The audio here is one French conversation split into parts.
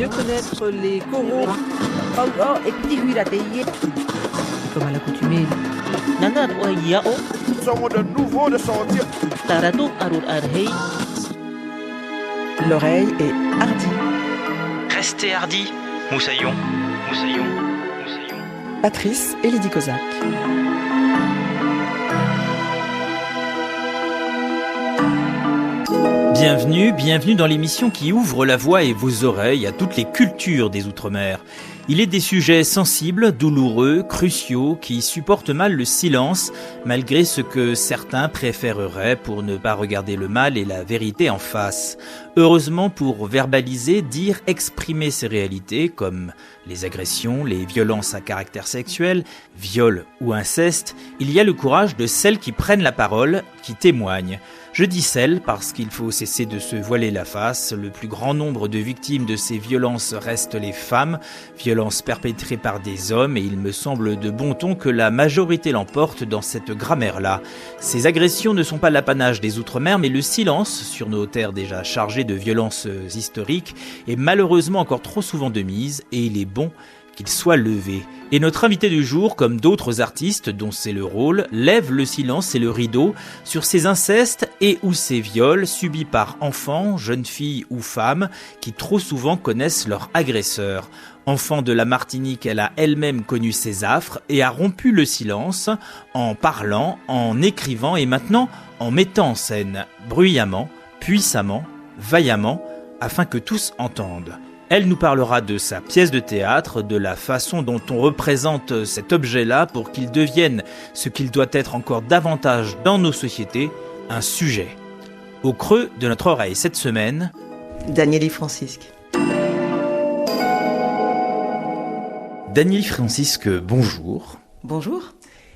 connaître les coraux. Et puis comme à l'accoutumée. Nanat wa yao. Sommes de nouveau de sortir. Taratu arur arhei. L'oreille est hardie. Restez hardi, Moussaillon. Moussaillon. Moussaillon. Patrice et Lydie Kozak. Bienvenue dans l'émission qui ouvre la voie et vos oreilles à toutes les cultures des Outre-mer. Il est des sujets sensibles, douloureux, cruciaux, qui supportent mal le silence, malgré ce que certains préféreraient pour ne pas regarder le mal et la vérité en face. Heureusement, pour verbaliser, dire, exprimer ces réalités, comme les agressions, les violences à caractère sexuel, viol ou inceste, il y a le courage de celles qui prennent la parole, qui témoignent. Je dis celles parce qu'il faut cesser de se voiler la face. Le plus grand nombre de victimes de ces violences restent les femmes, violences perpétrées par des hommes, et il me semble de bon ton que la majorité l'emporte dans cette grammaire-là. Ces agressions ne sont pas l'apanage des Outre-mer, mais le silence sur nos terres déjà chargées de violences historiques est malheureusement encore trop souvent de mise, et il est bon qu'il soit levé. Et notre invité du jour, comme d'autres artistes dont c'est le rôle, lève le silence et le rideau sur ces incestes et ou ces viols subis par enfants, jeunes filles ou femmes qui trop souvent connaissent leur agresseur. Enfant de la Martinique, elle a elle-même connu ces affres et a rompu le silence en parlant, en écrivant et maintenant en mettant en scène, bruyamment, puissamment, vaillamment, afin que tous entendent. Elle nous parlera de sa pièce de théâtre, de la façon dont on représente cet objet-là pour qu'il devienne ce qu'il doit être encore davantage dans nos sociétés, un sujet. Au creux de notre oreille cette semaine, Daniélie Francisque. Daniélie Francisque, bonjour. Bonjour.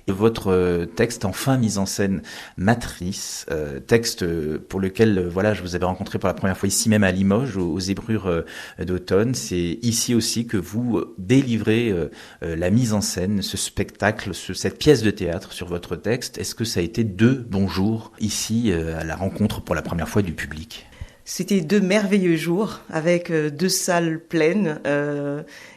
Votre texte enfin mis en scène, Matrice, texte pour lequel je vous avais rencontré pour la première fois ici même à Limoges, aux Zébrures d'automne. C'est ici aussi que vous délivrez la mise en scène, ce spectacle, cette pièce de théâtre sur votre texte. Est-ce que ça a été 2 bons jours ici à la rencontre pour la première fois du public ? C'était 2 merveilleux jours avec 2 salles pleines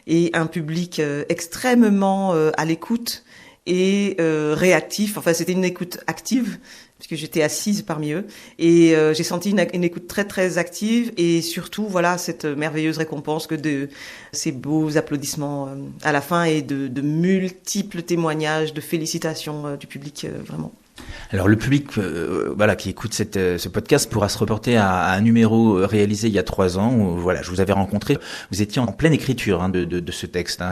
et un public extrêmement à l'écoute et réactif. Enfin, c'était une écoute active puisque j'étais assise parmi eux et j'ai senti une écoute très très active et surtout cette merveilleuse récompense que de ces beaux applaudissements à la fin et de multiples témoignages de félicitations du public vraiment. Alors le public qui écoute ce podcast pourra se reporter à un numéro réalisé il y a 3 ans où je vous avais rencontré, vous étiez en pleine écriture de ce texte.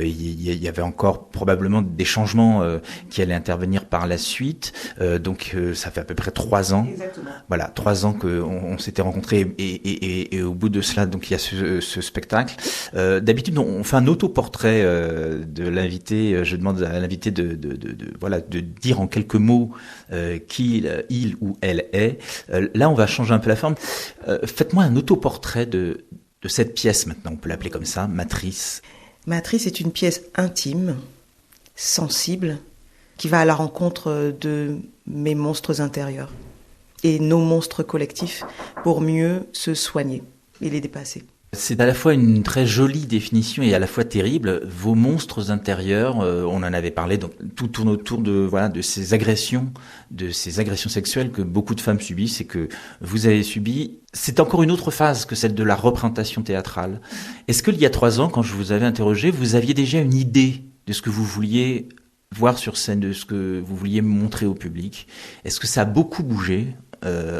Il y avait encore probablement des changements qui allaient intervenir par la suite, donc ça fait à peu près 3 ans. Exactement. 3 ans qu'on s'était rencontrés et au bout de cela donc il y a ce spectacle. D'habitude on fait un autoportrait de l'invité. Je demande à l'invité de dire en quelques mots qui il ou elle est. Là, on va changer un peu la forme. Faites-moi un autoportrait de cette pièce maintenant, on peut l'appeler comme ça, Matrice. Matrice est une pièce intime, sensible, qui va à la rencontre de mes monstres intérieurs et nos monstres collectifs pour mieux se soigner et les dépasser. C'est à la fois une très jolie définition et à la fois terrible. Vos monstres intérieurs, on en avait parlé, donc tout tourne autour de ces agressions sexuelles que beaucoup de femmes subissent et que vous avez subies. C'est encore une autre phase que celle de la représentation théâtrale. Est-ce qu'il y a 3 ans, quand je vous avais interrogé, vous aviez déjà une idée de ce que vous vouliez voir sur scène, de ce que vous vouliez montrer au public ? Est-ce que ça a beaucoup bougé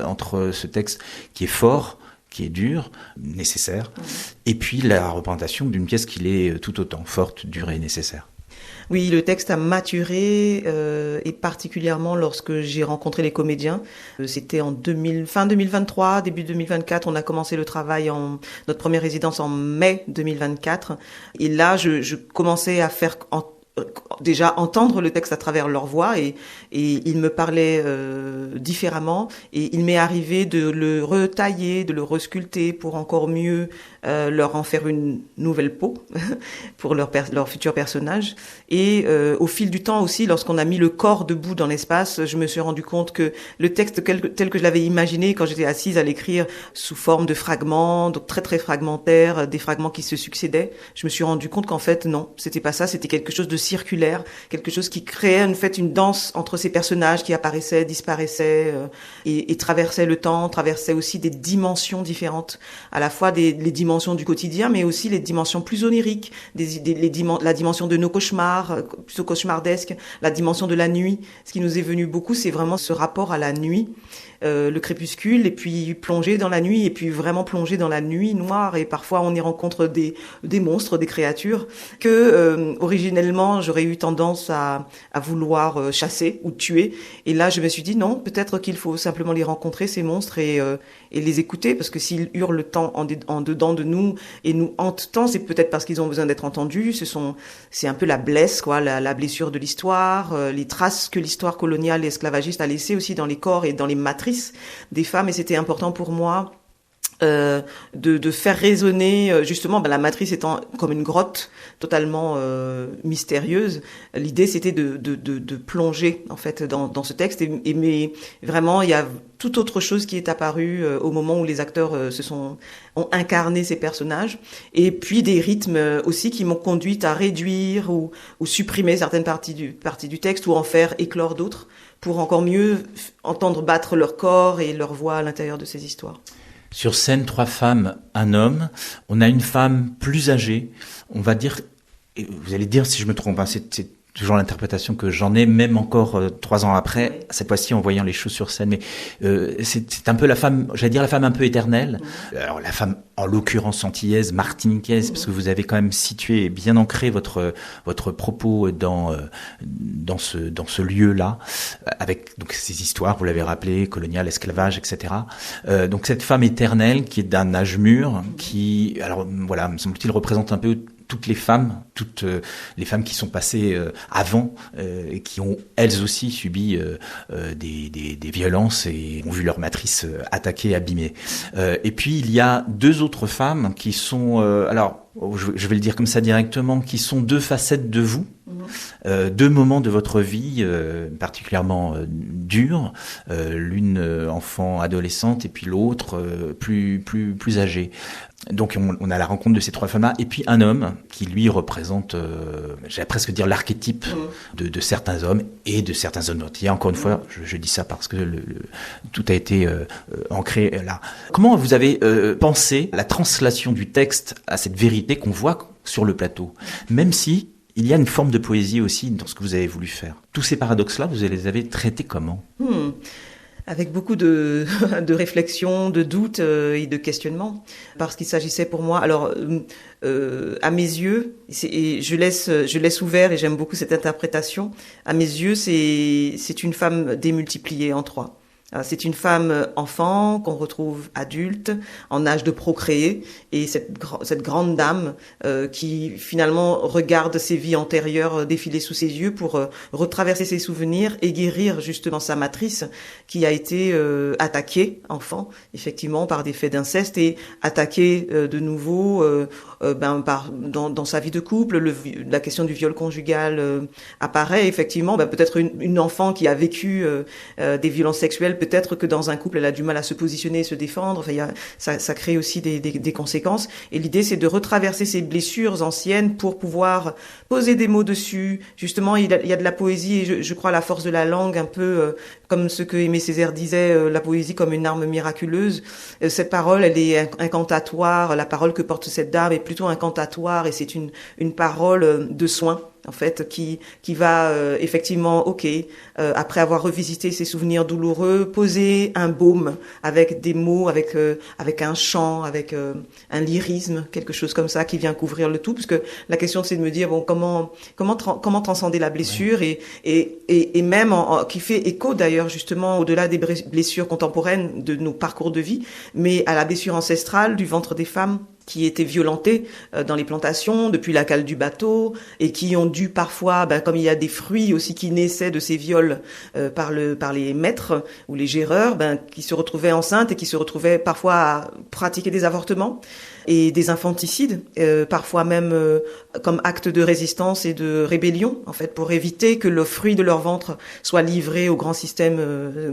entre ce texte qui est fort, qui est dur, nécessaire, et puis la représentation d'une pièce qui l'est tout autant, forte, dure et nécessaire. Oui, le texte a maturé, et particulièrement lorsque j'ai rencontré les comédiens. C'était fin 2023, début 2024. On a commencé le travail notre première résidence en mai 2024. Et là, je commençais à faire déjà entendre le texte à travers leur voix et ils me parlaient différemment et il m'est arrivé de le retailler, de le resculpter pour encore mieux leur en faire une nouvelle peau pour leur futur personnage. Et au fil du temps aussi, lorsqu'on a mis le corps debout dans l'espace, je me suis rendu compte que le texte tel que je l'avais imaginé quand j'étais assise à l'écrire sous forme de fragments, donc très très fragmentaires, des fragments qui se succédaient, je me suis rendu compte qu'en fait non, c'était pas ça, c'était quelque chose de circulaire, quelque chose qui créait en fait une danse entre ces personnages qui apparaissaient, disparaissaient et traversaient le temps, traversaient aussi des dimensions différentes, à la fois les dimensions du quotidien, mais aussi les dimensions plus oniriques, la dimension de nos cauchemars, plutôt cauchemardesques, la dimension de la nuit. Ce qui nous est venu beaucoup, c'est vraiment ce rapport à la nuit, le crépuscule, et puis plonger dans la nuit, et puis vraiment plonger dans la nuit noire, et parfois on y rencontre des monstres, des créatures, que originellement j'aurais eu tendance à vouloir chasser ou tuer, et là je me suis dit non, peut-être qu'il faut simplement les rencontrer, ces monstres, et les écouter, parce que s'ils hurlent tant en dedans de nous, et nous hantent tant, c'est peut-être parce qu'ils ont besoin d'être entendus, c'est un peu la blesse, quoi, la blessure de l'histoire, les traces que l'histoire coloniale et esclavagiste a laissées aussi dans les corps et dans les matrices des femmes, et c'était important pour moi de faire résonner justement la matrice étant comme une grotte totalement mystérieuse. L'idée c'était de plonger en fait dans ce texte mais vraiment il y a toute autre chose qui est apparue au moment où les acteurs ont incarné ces personnages, et puis des rythmes aussi qui m'ont conduite à réduire ou supprimer certaines parties du texte ou en faire éclore d'autres pour encore mieux entendre battre leur corps et leur voix à l'intérieur de ces histoires. Sur scène, 3 femmes, un homme. On a une femme plus âgée. On va dire, et vous allez dire si je me trompe, hein, c'est toujours l'interprétation que j'en ai, même encore 3 ans après, cette fois-ci en voyant les choses sur scène. Mais c'est un peu la femme, j'allais dire la femme un peu éternelle. Alors la femme, en l'occurrence antillaise, martiniquaise, parce que vous avez quand même situé et bien ancré votre propos dans ce lieu-là, avec donc ces histoires, vous l'avez rappelé, colonial, esclavage, etc. Donc cette femme éternelle qui est d'un âge mûr, qui, alors voilà, me semble-t-il, représente un peu toutes les femmes qui sont passées avant et qui ont elles aussi subi des violences et ont vu leur matrice attaquée, abîmée. Et puis il y a 2 autres femmes qui sont, alors je vais le dire comme ça directement, qui sont 2 facettes de vous, 2 moments de votre vie particulièrement durs, l'une enfant, adolescente, et puis l'autre plus âgée. Donc on a la rencontre de ces 3 femmes-là, et puis un homme qui lui représente, j'allais presque dire l'archétype de certains hommes et de certains hommes entiers. Encore une fois, je dis ça parce que tout a été ancré là. Comment vous avez pensé la translation du texte à cette vérité qu'on voit sur le plateau, même si il y a une forme de poésie aussi dans ce que vous avez voulu faire. Tous ces paradoxes-là, vous les avez traités comment ? Avec beaucoup de réflexion, de doutes et de questionnements, parce qu'il s'agissait pour moi, alors à mes yeux, et je laisse ouvert, et j'aime beaucoup cette interprétation, à mes yeux c'est une femme démultipliée en 3. C'est une femme enfant qu'on retrouve adulte, en âge de procréer, et cette grande dame qui finalement regarde ses vies antérieures défiler sous ses yeux pour retraverser ses souvenirs et guérir justement sa matrice qui a été attaquée enfant, effectivement, par des faits d'inceste, et attaquée de nouveau dans sa vie de couple. La question du viol conjugal apparaît effectivement, peut-être une enfant qui a vécu des violences sexuelles, peut-être que dans un couple, elle a du mal à se positionner et se défendre. Enfin, ça crée aussi des conséquences. Et l'idée, c'est de retraverser ces blessures anciennes pour pouvoir poser des mots dessus. Justement, il y a de la poésie, et je crois à la force de la langue, un peu comme ce que Aimé Césaire disait, la poésie comme une arme miraculeuse. Cette parole, elle est incantatoire. La parole que porte cette dame est plutôt incantatoire, et c'est une parole de soin, en fait, qui va effectivement, après avoir revisité ses souvenirs douloureux, poser un baume avec des mots, avec un chant, avec un lyrisme, quelque chose comme ça qui vient couvrir le tout, parce que la question c'est de me dire comment transcender la blessure, et même qui fait écho d'ailleurs justement au-delà des blessures contemporaines de nos parcours de vie, mais à la blessure ancestrale du ventre des femmes, qui étaient violentées dans les plantations depuis la cale du bateau et qui ont dû parfois, comme il y a des fruits aussi qui naissaient de ces viols par les maîtres ou les géreurs, qui se retrouvaient enceintes et qui se retrouvaient parfois à pratiquer des avortements et des infanticides, parfois même comme acte de résistance et de rébellion, en fait, pour éviter que le fruit de leur ventre soit livré au grand système,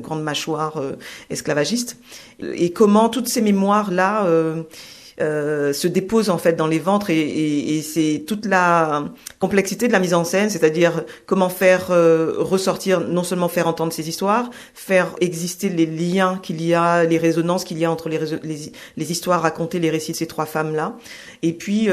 grande mâchoire esclavagiste. Et comment toutes ces mémoires-là se déposent en fait dans les ventres et c'est toute la complexité de la mise en scène, c'est-à-dire comment faire ressortir, non seulement faire entendre ces histoires, faire exister les liens qu'il y a, les résonances qu'il y a entre les histoires racontées, les récits de ces trois femmes-là. Et puis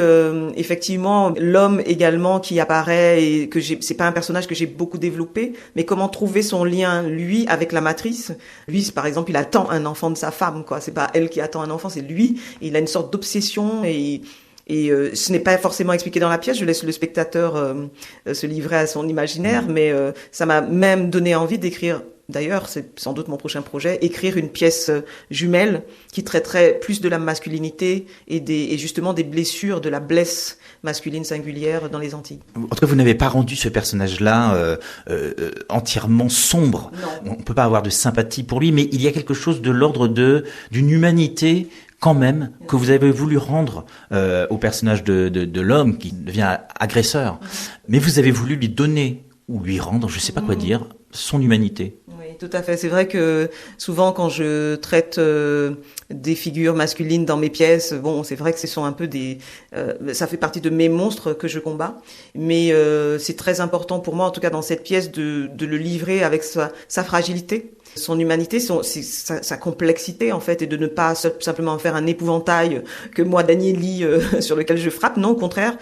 effectivement l'homme également qui apparaît et c'est pas un personnage que j'ai beaucoup développé, mais comment trouver son lien lui avec la matrice. Lui par exemple, il attend un enfant de sa femme, quoi. C'est pas elle qui attend un enfant, c'est lui. Il a une sorte d'obsession et ce n'est pas forcément expliqué dans la pièce, je laisse le spectateur se livrer à son imaginaire, mais ça m'a même donné envie d'écrire, d'ailleurs c'est sans doute mon prochain projet, écrire une pièce jumelle qui traiterait plus de la masculinité et justement des blessures, de la blesse masculine singulière dans les Antilles. En tout cas, vous n'avez pas rendu ce personnage-là entièrement sombre. Non. On ne peut pas avoir de sympathie pour lui, mais il y a quelque chose de l'ordre d'une humanité quand même que vous avez voulu rendre au personnage de l'homme qui devient agresseur. Mais vous avez voulu lui donner ou lui rendre, je ne sais pas quoi dire, son humanité. Oui, tout à fait. C'est vrai que souvent quand je traite des figures masculines dans mes pièces, c'est vrai que ce sont un peu ça fait partie de mes monstres que je combats, mais c'est très important pour moi, en tout cas dans cette pièce, de le livrer avec sa fragilité, son humanité, sa complexité en fait, et de ne pas simplement en faire un épouvantail que moi Danieli sur lequel je frappe. Non, au contraire,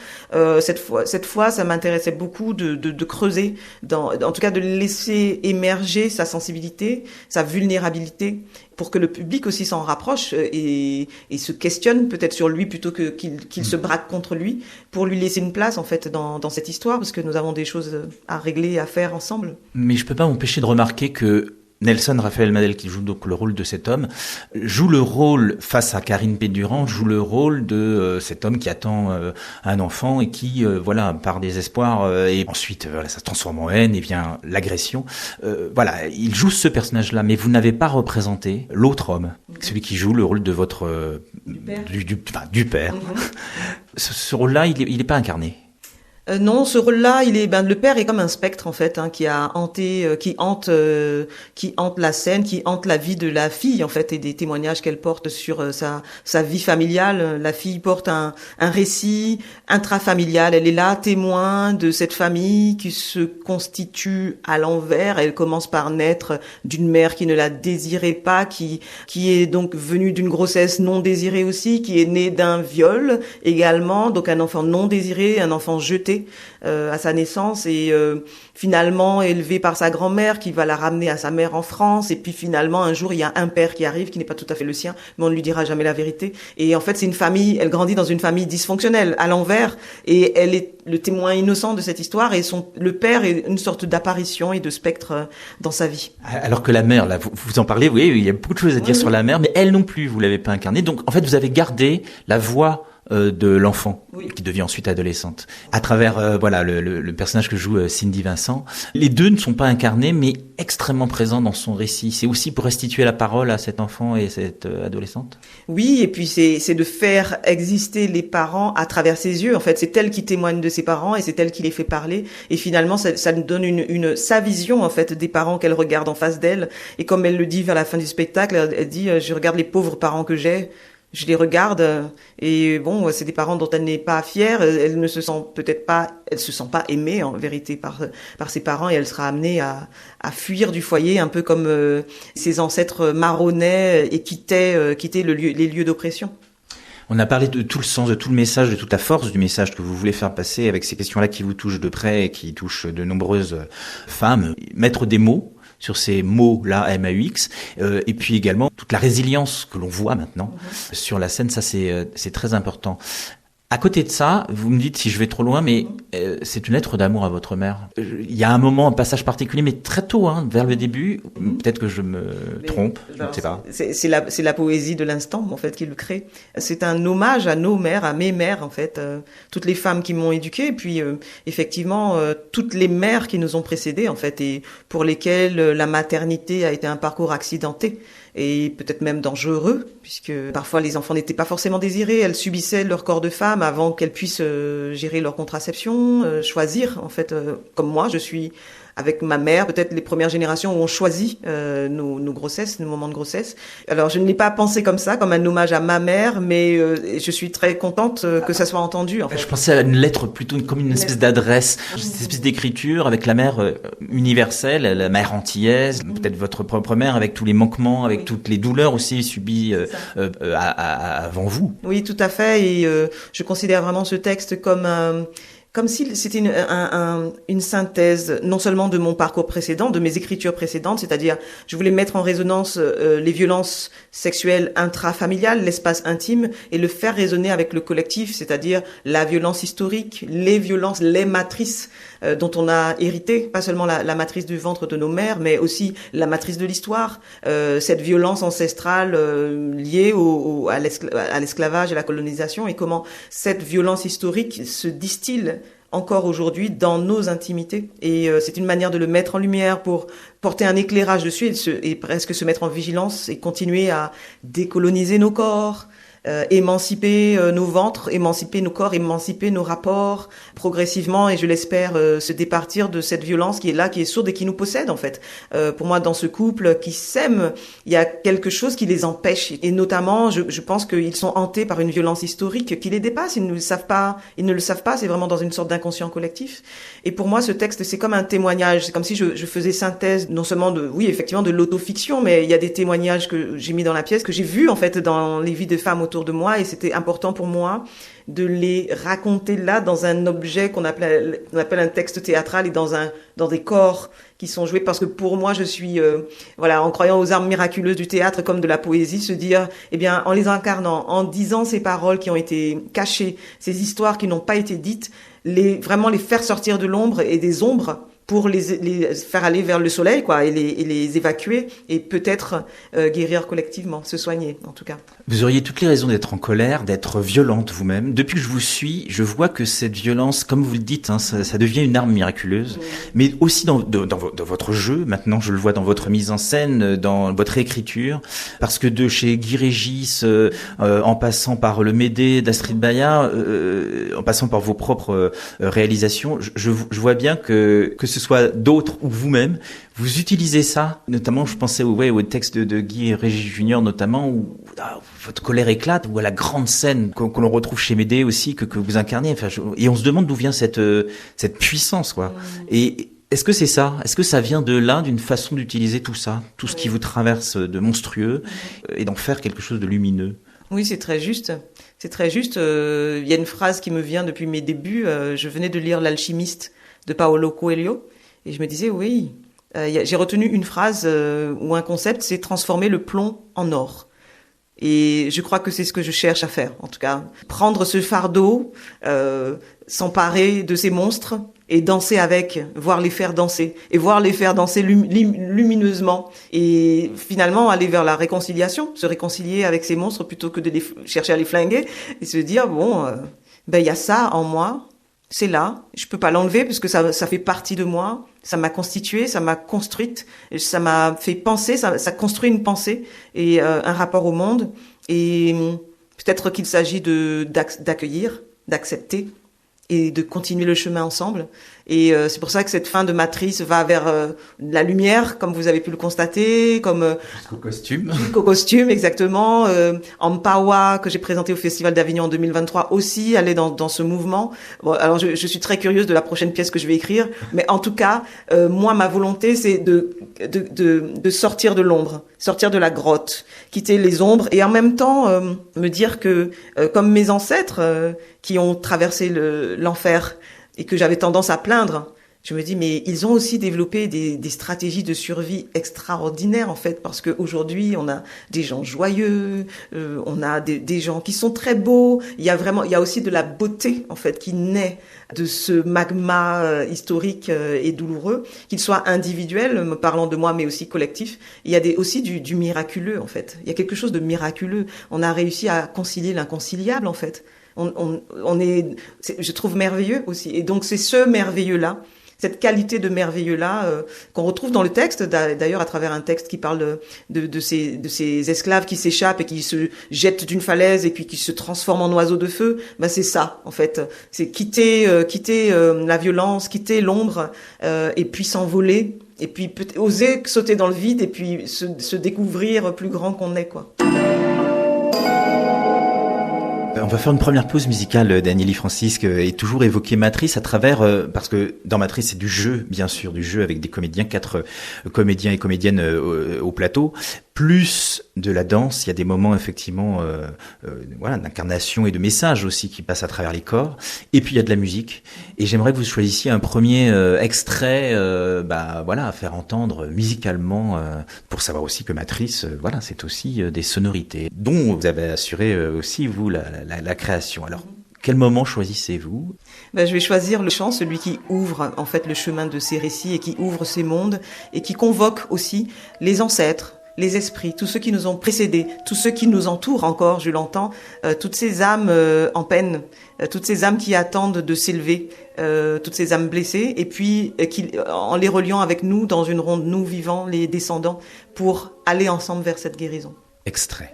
cette fois, ça m'intéressait beaucoup de creuser, en tout cas de laisser émerger sa sensibilité, sa vulnérabilité, pour que le public aussi s'en rapproche et se questionne peut-être sur lui plutôt qu'il se braque contre lui, pour lui laisser une place en fait dans cette histoire, parce que nous avons des choses à régler, à faire ensemble. Mais je peux pas m'empêcher de remarquer que Nelson Raphaël Madel, qui joue donc le rôle de cet homme, joue le rôle face à Karine Pédurand, joue le rôle de cet homme qui attend un enfant et qui, par désespoir, et ensuite ça se transforme en haine et vient l'agression. Il joue ce personnage-là, mais vous n'avez pas représenté l'autre homme, celui qui joue le rôle de votre du père. Ce rôle-là, il est pas incarné. Non, ce rôle-là, le père est comme un spectre en fait, qui a hanté, qui hante la scène, qui hante la vie de la fille en fait, et des témoignages qu'elle porte sur sa vie familiale. La fille porte un récit intrafamilial. Elle est là, témoin de cette famille qui se constitue à l'envers. Elle commence par naître d'une mère qui ne la désirait pas, qui est donc venue d'une grossesse non désirée aussi, qui est née d'un viol également, donc un enfant non désiré, un enfant jeté à sa naissance et finalement élevée par sa grand-mère qui va la ramener à sa mère en France, et puis finalement un jour il y a un père qui arrive qui n'est pas tout à fait le sien, mais on ne lui dira jamais la vérité, et en fait c'est une famille, elle grandit dans une famille dysfonctionnelle à l'envers et elle est le témoin innocent de cette histoire, et le père est une sorte d'apparition et de spectre dans sa vie. Alors que la mère, là vous en parlez, oui, il y a beaucoup de choses à dire sur la mère, mais elle non plus vous l'avez pas incarnée, donc en fait vous avez gardé la voix de l'enfant, qui devient ensuite adolescente, à travers le personnage que joue Cindy Vincent. Les deux ne sont pas incarnés, mais extrêmement présents dans son récit. C'est aussi pour restituer la parole à cet enfant et cette adolescente. Oui, et puis c'est de faire exister les parents à travers ses yeux. En fait, c'est elle qui témoigne de ses parents et c'est elle qui les fait parler. Et finalement, ça nous donne sa vision en fait des parents qu'elle regarde en face d'elle. Et comme elle le dit vers la fin du spectacle, elle dit je regarde les pauvres parents que j'ai. Je les regarde et c'est des parents dont elle n'est pas fière. Elle ne se sent peut-être pas, elle se sent pas aimée en vérité par ses parents, et elle sera amenée à fuir du foyer, un peu comme ses ancêtres marronnaient et quittaient les lieux d'oppression. On a parlé de tout le sens, de tout le message, de toute la force du message que vous voulez faire passer avec ces questions-là qui vous touchent de près et qui touchent de nombreuses femmes. Mettre des mots sur ces mots-là, M-A-U-X, et puis également toute la résilience que l'on voit maintenant sur la scène, ça c'est très important. À côté de ça, vous me dites si je vais trop loin, mais c'est une lettre d'amour à votre mère. Il y a un moment, un passage particulier, mais très tôt, vers le début. Peut-être que je me trompe, je ne sais pas. C'est la poésie de l'instant, en fait, qui le crée. C'est un hommage à nos mères, à mes mères, en fait, toutes les femmes qui m'ont éduquée, et puis effectivement toutes les mères qui nous ont précédées, en fait, et pour lesquelles la maternité a été un parcours accidenté. Et peut-être même dangereux, puisque parfois les enfants n'étaient pas forcément désirés, elles subissaient leur corps de femme avant qu'elles puissent gérer leur contraception, choisir, en fait, comme moi, je suis avec ma mère, peut-être les premières générations où on choisit nos grossesses, nos moments de grossesse. Alors je ne l'ai pas pensé comme ça, comme un hommage à ma mère, mais je suis très contente que ça soit entendu. En fait. Je pensais à une lettre plutôt comme une espèce d'adresse, une espèce d'écriture avec la mère universelle, la mère antillaise, peut-être votre propre mère avec tous les manquements, avec toutes les douleurs aussi subies avant vous. Oui, tout à fait. Et je considère vraiment ce texte comme si c'était une synthèse non seulement de mon parcours précédent, de mes écritures précédentes, c'est-à-dire je voulais mettre en résonance les violences sexuelles intrafamiliales, l'espace intime, et le faire résonner avec le collectif, c'est-à-dire la violence historique, les violences, les matrices dont on a hérité, pas seulement la matrice du ventre de nos mères, mais aussi la matrice de l'histoire, cette violence ancestrale liée à l'esclavage et à la colonisation, et comment cette violence historique se distille encore aujourd'hui dans nos intimités. Et c'est une manière de le mettre en lumière pour porter un éclairage dessus et presque se mettre en vigilance et continuer à décoloniser nos corps, émanciper nos ventres, émanciper nos corps, émanciper nos rapports progressivement, et je l'espère se départir de cette violence qui est là, qui est sourde et qui nous possède en fait. Pour moi, dans ce couple qui s'aime, il y a quelque chose qui les empêche, et notamment je pense qu'ils sont hantés par une violence historique qui les dépasse. Ils ne le savent pas, c'est vraiment dans une sorte d'inconscient collectif. Et pour moi, ce texte, c'est comme un témoignage, c'est comme si je faisais synthèse non seulement effectivement de l'autofiction, mais il y a des témoignages que j'ai mis dans la pièce, que j'ai vus en fait dans les vies de femmes autour de moi, et c'était important pour moi de les raconter là dans un objet qu'on appelle un texte théâtral, et dans des corps qui sont joués, parce que pour moi je suis en croyant aux armes miraculeuses du théâtre comme de la poésie, se dire en les incarnant, en disant ces paroles qui ont été cachées, ces histoires qui n'ont pas été dites, vraiment les faire sortir de l'ombre et des ombres pour les faire aller vers le soleil, et les évacuer, et peut-être guérir collectivement, se soigner en tout cas. Vous auriez toutes les raisons d'être en colère, d'être violente vous-même. Depuis que je vous suis, je vois que cette violence, comme vous le dites, ça devient une arme miraculeuse, mais aussi dans votre jeu. Maintenant, je le vois dans votre mise en scène, dans votre écriture, parce que de chez Guy Régis, en passant par le Médée d'Astrid Baïa, en passant par vos propres réalisations, je vois bien que ce soit d'autres ou vous-même, vous utilisez ça. Notamment, je pensais au texte de Guy Régis Junior, notamment, où votre colère éclate, ou à la grande scène que l'on retrouve chez Médée aussi, que vous incarnez. Et on se demande d'où vient cette puissance, quoi. Et est-ce que c'est ça? Est-ce que ça vient de là, d'une façon d'utiliser tout ça, tout ce qui vous traverse de monstrueux, et d'en faire quelque chose de lumineux? Oui, c'est très juste. C'est très juste. Il y a une phrase qui me vient depuis mes débuts. Je venais de lire L'Alchimiste de Paulo Coelho, et je me disais, j'ai retenu une phrase ou un concept, c'est transformer le plomb en or. Et je crois que c'est ce que je cherche à faire, en tout cas. Prendre ce fardeau, s'emparer de ces monstres et danser avec, voir les faire danser lumineusement, et finalement aller vers la réconciliation, se réconcilier avec ces monstres plutôt que de chercher à les flinguer, et se dire, il y a ça en moi, c'est là, je peux pas l'enlever parce que ça fait partie de moi, ça m'a constituée, ça m'a construite, ça m'a fait penser, ça construit une pensée et un rapport au monde, et peut-être qu'il s'agit d'accueillir, d'accepter et de continuer le chemin ensemble. Et c'est pour ça que cette fin de Matrice va vers la lumière, comme vous avez pu le constater, comme jusqu'au costume, exactement. Ampawa, que j'ai présenté au Festival d'Avignon en 2023, aussi aller dans ce mouvement. Bon, alors je suis très curieuse de la prochaine pièce que je vais écrire, mais en tout cas, moi, ma volonté, c'est de sortir de l'ombre, sortir de la grotte, quitter les ombres, et en même temps me dire que, comme mes ancêtres qui ont traversé l'enfer, et que j'avais tendance à plaindre, Je me dis, mais ils ont aussi développé des stratégies de survie extraordinaires, en fait, parce qu'aujourd'hui, on a des gens joyeux, on a des gens qui sont très beaux. Il y a aussi de la beauté, en fait, qui naît de ce magma historique et douloureux, qu'il soit individuel, me parlant de moi, mais aussi collectif. Il y a aussi du miraculeux, en fait. Il y a quelque chose de miraculeux. On a réussi à concilier l'inconciliable, en fait. Je trouve merveilleux aussi. Et donc, c'est ce merveilleux-là, cette qualité de merveilleux-là qu'on retrouve dans le texte, d'ailleurs à travers un texte qui parle de ces esclaves qui s'échappent et qui se jettent d'une falaise et puis qui se transforment en oiseaux de feu. Ben c'est ça en fait, c'est quitter la violence, quitter l'ombre et puis s'envoler et puis oser sauter dans le vide et puis se découvrir plus grand qu'on est, quoi. On va faire une première pause musicale, Daniélie Francisque, et toujours évoquer Matrice à travers, parce que dans Matrice c'est du jeu, bien sûr, du jeu avec des comédiens, 4 comédiens et comédiennes au plateau, plus de la danse. Il y a des moments effectivement, d'incarnation et de message aussi qui passent à travers les corps. Et puis il y a de la musique. Et j'aimerais que vous choisissiez un premier extrait, à faire entendre musicalement, pour savoir aussi que Matrice, c'est aussi des sonorités dont vous avez assuré aussi vous la création. Alors, quel moment choisissez-vous ? Je vais choisir le chant, celui qui ouvre en fait le chemin de ces récits et qui ouvre ces mondes et qui convoque aussi les ancêtres, les esprits, tous ceux qui nous ont précédés, tous ceux qui nous entourent encore, je l'entends, toutes ces âmes en peine, toutes ces âmes qui attendent de s'élever, toutes ces âmes blessées, et puis en les reliant avec nous dans une ronde, nous vivants, les descendants, pour aller ensemble vers cette guérison. Extrait.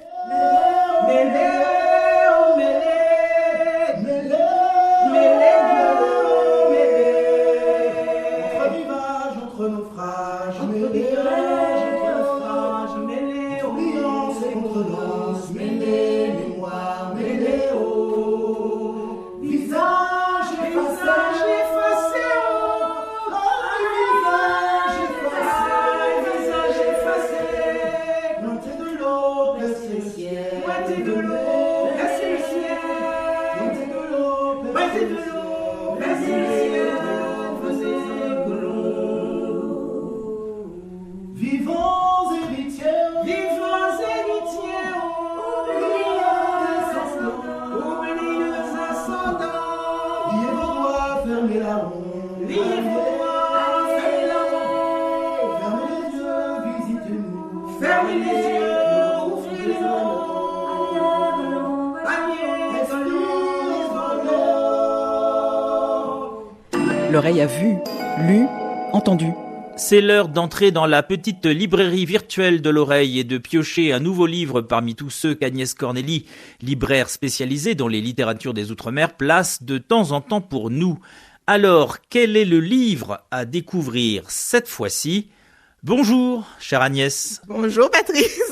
L'oreille a vu, lu, entendu. C'est l'heure d'entrer dans la petite librairie virtuelle de l'oreille et de piocher un nouveau livre parmi tous ceux qu'Agnès Cornélie, libraire spécialisée dans les littératures des Outre-mer, place de temps en temps pour nous. Alors, quel est le livre à découvrir cette fois-ci ? Bonjour, chère Agnès. Bonjour, Patrice.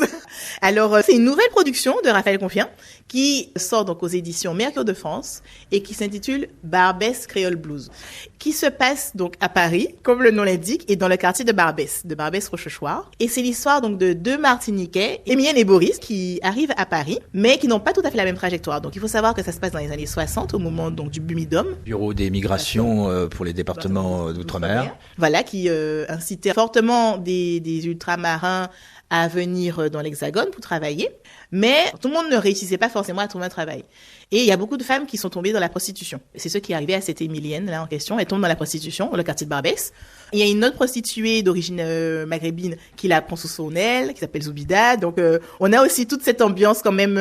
Alors, c'est une nouvelle production de Raphaël Confiant qui sort donc aux éditions Mercure de France et qui s'intitule Barbès Creole Blues, qui se passe donc à Paris, comme le nom l'indique, et dans le quartier de Barbès-Rochechouart. Et c'est l'histoire donc de 2 Martiniquais, Émilienne et Boris, qui arrivent à Paris, mais qui n'ont pas tout à fait la même trajectoire. Donc, il faut savoir que ça se passe dans les années 60, au moment donc du Bumidum. Bureau des migrations pour les départements d'outre-mer. Voilà, qui incitait fortement des ultramarins à venir dans l'Hexagone pour travailler, mais tout le monde ne réussissait pas forcément à trouver un travail. Et il y a beaucoup de femmes qui sont tombées dans la prostitution. C'est ce qui est arrivé à cette Émilienne là en question. Elle tombe dans la prostitution, dans le quartier de Barbès. Il y a une autre prostituée d'origine maghrébine qui la prend sous son aile, qui s'appelle Zoubida. Donc on a aussi toute cette ambiance quand même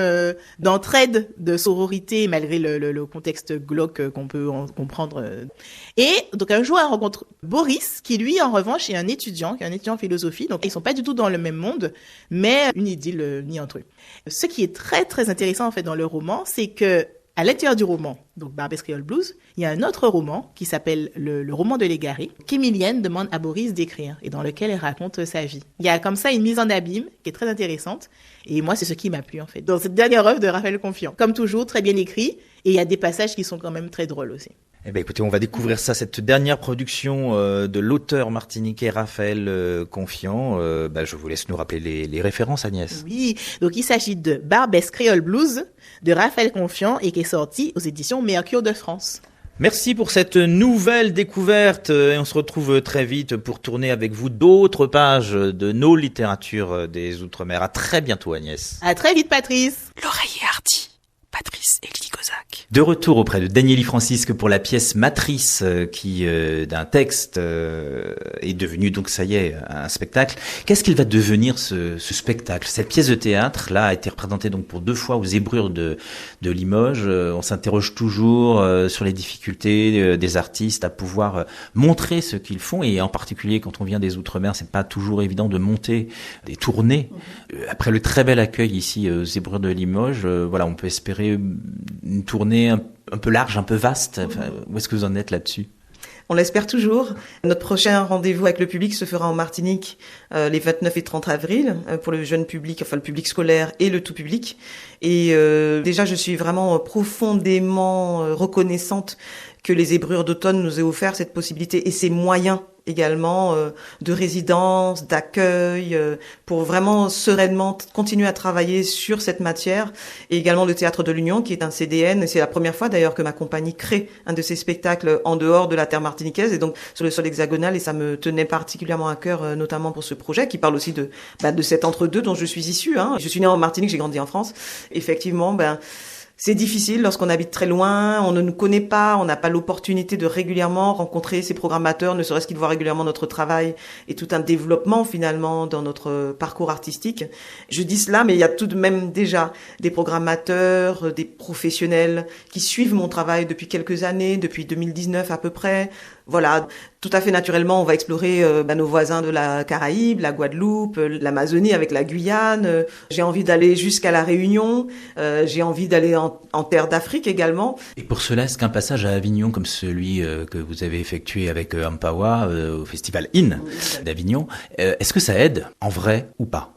d'entraide, de sororité, malgré le contexte glauque qu'on peut en comprendre. Et donc un jour elle rencontre Boris, qui lui en revanche est un étudiant en philosophie. Donc ils sont pas du tout dans le même monde, mais une idylle nie entre eux. Ce qui est très très intéressant en fait dans le roman, c'est que à l'intérieur du roman, donc Barbès Creole Blues, il y a un autre roman qui s'appelle le roman de l'égaré, qu'Émilienne demande à Boris d'écrire et dans lequel elle raconte sa vie. Il y a comme ça une mise en abîme qui est très intéressante et moi c'est ce qui m'a plu en fait dans cette dernière œuvre de Raphaël Confiant. Comme toujours, très bien écrit et il y a des passages qui sont quand même très drôles aussi. Eh bien, écoutez, on va découvrir ça, cette dernière production de l'auteur martiniquais Raphaël Confiant. Je vous laisse nous rappeler les références, Agnès. Oui, donc il s'agit de Barbès Creole Blues de Raphaël Confiant et qui est sorti aux éditions Mercure de France. Merci pour cette nouvelle découverte et on se retrouve très vite pour tourner avec vous d'autres pages de nos littératures des Outre-mer. À très bientôt Agnès. À très vite Patrice. L'oreiller hardi, Patrice et Lydie Kozak. De retour auprès de Daniélie Francisque pour la pièce Matrice qui d'un texte est devenu donc ça y est un spectacle. Qu'est-ce qu'il va devenir ce spectacle? Cette pièce de théâtre là a été représentée donc pour 2 fois aux Zébrures de Limoges. On s'interroge toujours sur les difficultés des artistes à pouvoir montrer ce qu'ils font et en particulier quand on vient des Outre-mer, c'est pas toujours évident de monter des tournées. Après le très bel accueil ici aux Zébrures de Limoges, voilà, on peut espérer une tournée un peu large, un peu vaste. Enfin, où est-ce que vous en êtes là-dessus? On l'espère toujours. Notre prochain rendez-vous avec le public se fera en Martinique les 29 et 30 avril pour le jeune public, enfin le public scolaire et le tout public. Et déjà, je suis vraiment profondément reconnaissante que les Zébrures d'automne nous aient offert cette possibilité et ces moyens également de résidence, d'accueil, pour vraiment sereinement continuer à travailler sur cette matière. Et également le Théâtre de l'Union, qui est un CDN. Et c'est la première fois d'ailleurs que ma compagnie crée un de ces spectacles en dehors de la terre martiniquaise et donc sur le sol hexagonal. Et ça me tenait particulièrement à cœur, notamment pour ce projet qui parle aussi de cet entre-deux dont je suis issue. Je suis née en Martinique, j'ai grandi en France. Effectivement, c'est difficile lorsqu'on habite très loin, on ne nous connaît pas, on n'a pas l'opportunité de régulièrement rencontrer ces programmateurs, ne serait-ce qu'ils voient régulièrement notre travail et tout un développement finalement dans notre parcours artistique. Je dis cela, mais il y a tout de même déjà des programmateurs, des professionnels qui suivent mon travail depuis quelques années, depuis 2019 à peu près. Voilà, tout à fait naturellement, on va explorer nos voisins de la Caraïbe, la Guadeloupe, l'Amazonie avec la Guyane. J'ai envie d'aller jusqu'à la Réunion. J'ai envie d'aller en terre d'Afrique également. Et pour cela, est-ce qu'un passage à Avignon comme celui que vous avez effectué avec Ampawa au Festival IN d'Avignon, est-ce que ça aide en vrai ou pas?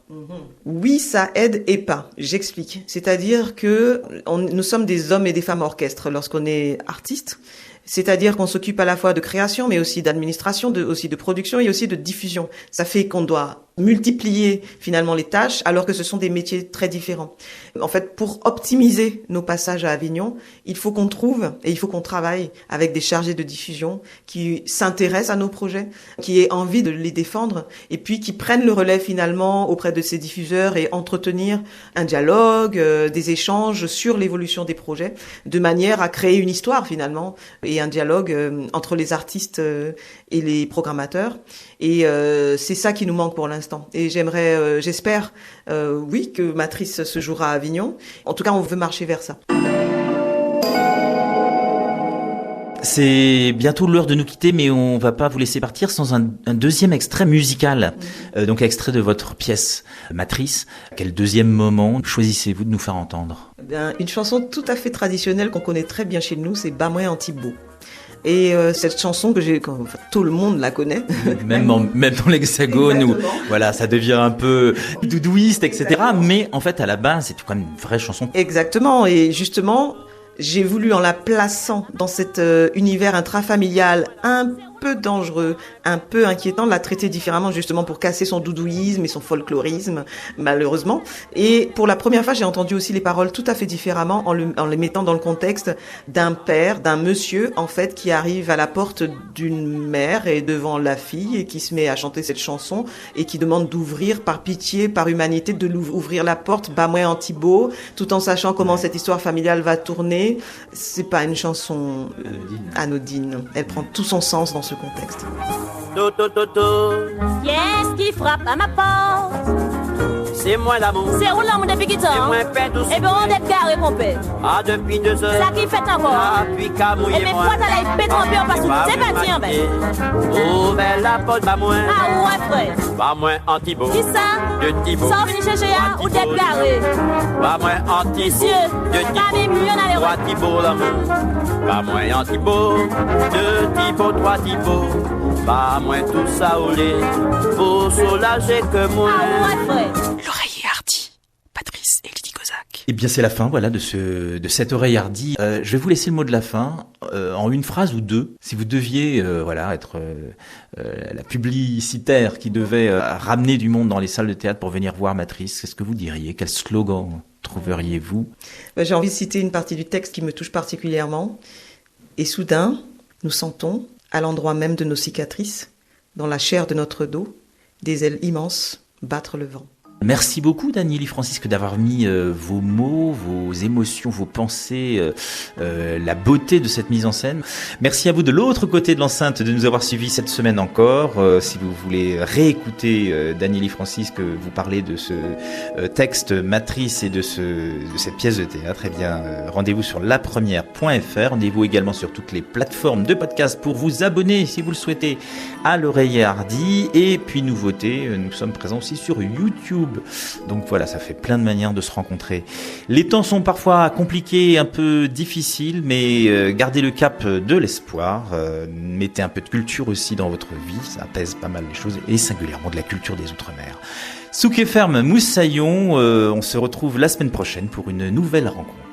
Oui, ça aide et pas. J'explique. C'est-à-dire que nous sommes des hommes et des femmes orchestres lorsqu'on est artiste. C'est-à-dire qu'on s'occupe à la fois de création, mais aussi d'administration, aussi de production et aussi de diffusion. Ça fait qu'on doit multiplier finalement les tâches, alors que ce sont des métiers très différents. En fait, pour optimiser nos passages à Avignon, il faut qu'on trouve et il faut qu'on travaille avec des chargés de diffusion qui s'intéressent à nos projets, qui aient envie de les défendre et puis qui prennent le relais finalement auprès de ces diffuseurs et entretenir un dialogue, des échanges sur l'évolution des projets, de manière à créer une histoire finalement et un dialogue entre les artistes et les programmateurs. Et c'est ça qui nous manque pour l'instant. Et j'espère, oui, que Matrice se jouera à Avignon. En tout cas, on veut marcher vers ça. C'est bientôt l'heure de nous quitter, mais on va pas vous laisser partir sans un deuxième extrait musical. Donc extrait de votre pièce Matrice. Quel deuxième moment choisissez-vous de nous faire entendre? Une chanson tout à fait traditionnelle qu'on connaît très bien chez nous, c'est Ba Mwen Antibo. Et cette chanson tout le monde la connaît. Même dans l'Hexagone où voilà, ça devient un peu doudouiste, etc. Mais en fait, à la base, c'est quand même une vraie chanson. Exactement. Et justement, j'ai voulu, en la plaçant dans cet univers intrafamilial un peu dangereux, un peu inquiétant, la traiter différemment justement pour casser son doudouisme et son folklorisme, malheureusement. Et pour la première fois, j'ai entendu aussi les paroles tout à fait différemment en les mettant dans le contexte d'un père, d'un monsieur, en fait, qui arrive à la porte d'une mère et devant la fille et qui se met à chanter cette chanson et qui demande d'ouvrir par pitié, par humanité, ouvrir la porte, Ba Mwen Antibo, tout en sachant comment cette histoire familiale va tourner. C'est pas une chanson anodine. Elle prend tout son sens dans ce contexte. Qu'est-ce qui frappe à ma porte? C'est moi l'amour. C'est où l'amour depuis qui temps? C'est moi père douce. Eh bien on est carré mon père. Ah depuis 2 heures. Ça qui fait encore? Ah puis qu'à mouiller moi. Eh mais fois t'as l'air pétrempé en passe tout. C'est pas tiens ben. Ouvre la porte Ba Mwen. Ah ouais frère. Ba Mwen Antibo. Qui ça? De Thibaut. Ça venu chercher à ou d'être garé? Ba Mwen Antibo. Monsieur. De Thibaut. Mieux dans les Trois Thibaut l'amour. Ba Mwen Antibo. De Thibaut, 3 Thibaut. Ba Mwen tout ça oulé. Pour soulager que moi. Ah ouais frère. L'oreiller hardi, Patrice et Lydie Kozak. Eh bien, c'est la fin, voilà, de cette oreille hardie. Je vais vous laisser le mot de la fin, en une phrase ou deux. Si vous deviez, être la publicitaire qui devait ramener du monde dans les salles de théâtre pour venir voir Matrice, qu'est-ce que vous diriez? Quel slogan trouveriez-vous? J'ai envie de citer une partie du texte qui me touche particulièrement. Et soudain, nous sentons, à l'endroit même de nos cicatrices, dans la chair de notre dos, des ailes immenses battre le vent. Merci beaucoup Daniélie Francisque d'avoir mis vos mots, vos émotions, vos pensées, la beauté de cette mise en scène. Merci à vous de l'autre côté de l'enceinte de nous avoir suivis cette semaine encore. Si vous voulez réécouter Daniélie Francisque vous parler de ce texte Matrice et de cette pièce de théâtre, eh bien rendez-vous sur lapremière.fr. Rendez-vous également sur toutes les plateformes de podcast pour vous abonner si vous le souhaitez à l'Oreiller Hardy. Et puis nouveauté, nous sommes présents aussi sur YouTube. Donc voilà, ça fait plein de manières de se rencontrer. Les temps sont parfois compliqués, un peu difficiles, mais gardez le cap de l'espoir. Mettez un peu de culture aussi dans votre vie, ça apaise pas mal les choses, et singulièrement de la culture des Outre-mer. Souk et Ferme Moussaillon, on se retrouve la semaine prochaine pour une nouvelle rencontre.